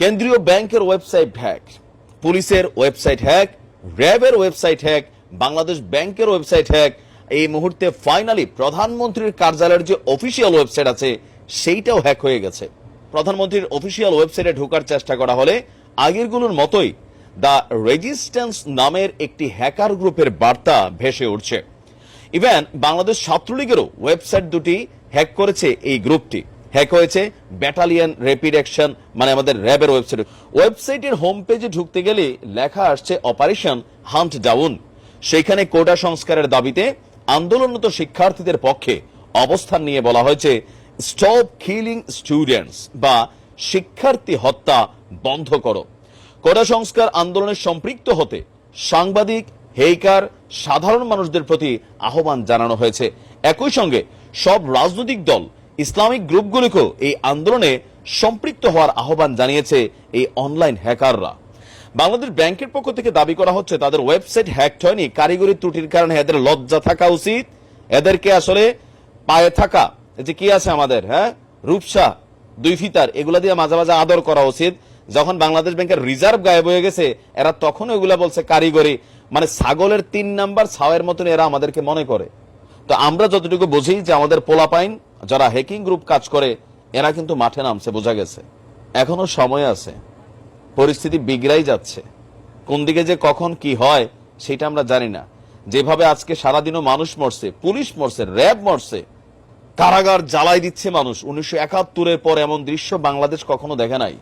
কেন্দ্রীয় ব্যাংকের website hack, পুলিশের ওয়েবসাইট হ্যাক, র্যাবের ওয়েবসাইট হ্যাক, বাংলাদেশ ব্যাংকের ওয়েবসাইট হ্যাক, এই মুহূর্তে ফাইনালি প্রধানমন্ত্রীর কার্যালয়ের যে অফিসিয়াল ওয়েবসাইট আছে সেইটাও হ্যাক হয়ে গেছে। প্রধানমন্ত্রীর অফিসিয়াল ওয়েবসাইটে ঢোকার চেষ্টা করা হলে আগেরগুলোর মতোই দ্য রেজিস্ট্যান্স নামের একটি হ্যাকার গ্রুপের বার্তা ভেসে উঠছে। ইভেন বাংলাদেশ ছাত্রলীগেরও ওয়েবসাইট দুটি হ্যাক করেছে এই গ্রুপটি। হ্যাক হয়েছে ব্যাটালিয়ন র্যাপিড অ্যাকশন মানে আমাদের র্যাবের ওয়েবসাইট। ওয়েবসাইটের হোম পেজে ঢুকতে গেলে লেখা আসছে অপারেশন হান্ট ডাউন। সেখানে কোটা সংস্কারের দাবিতে আন্দোলনরত শিক্ষার্থীদের পক্ষে অবস্থান নিয়ে বলা হয়েছে স্টপ কিলিং স্টুডেন্টস বা শিক্ষার্থী হত্যা বন্ধ করো। কোটা সংস্কার আন্দোলনে সম্পৃক্ত হতে সাংবাদিক, হেকার, সাধারণ মানুষদের প্রতি আহ্বান জানানো হয়েছে। একই সঙ্গে সব রাজনৈতিক দল, ইসলামিক গ্রুপগুলিকেও এই আন্দোলনে সম্পৃক্ত হওয়ার আহ্বান জানিয়েছে এই অনলাইন হ্যাকাররা। বাংলাদেশ ব্যাংকের পক্ষ থেকে দাবি করা হচ্ছে তাদের ওয়েবসাইট হ্যাক হয়নি, কারিগরি ত্রুটির কারণে এদের লজ্জা থাকা উচিত। এদেরকে আসলে পায়ে থাকা যে কি আছে আমাদের রূপসা, দুই ফিতার, এগুলা দিয়ে মাঝে মাঝে আদর করা উচিত। যখন বাংলাদেশ ব্যাংকের রিজার্ভ গায়েব হয়ে গেছে এরা তখন ওইগুলা বলছে কারিগরি, মানে ছাগলের 3 নাম্বার ছাওয়ের মতন এরা আমাদেরকে মনে করে। তো আমরা যতটুকু বুঝি যে আমাদের পোলাপাইন যারা হ্যাকিং গ্রুপ কাজ করে এরা কিন্তু মাঠে নামছে, বোঝা গেছে। এখনো সময় আছে, পরিস্থিতি বিগড়াই যাচ্ছে। কোন দিকে যে কখন কি হয় সেটা আমরা জানি না। যেভাবে আজকে সারাদিনও মানুষ মরছে, পুলিশ মরছে, র্যাব মরছে, কারাগার জ্বালাই দিচ্ছে মানুষ। 1971-এর পর এমন দৃশ্য বাংলাদেশ কখনো দেখে নাই।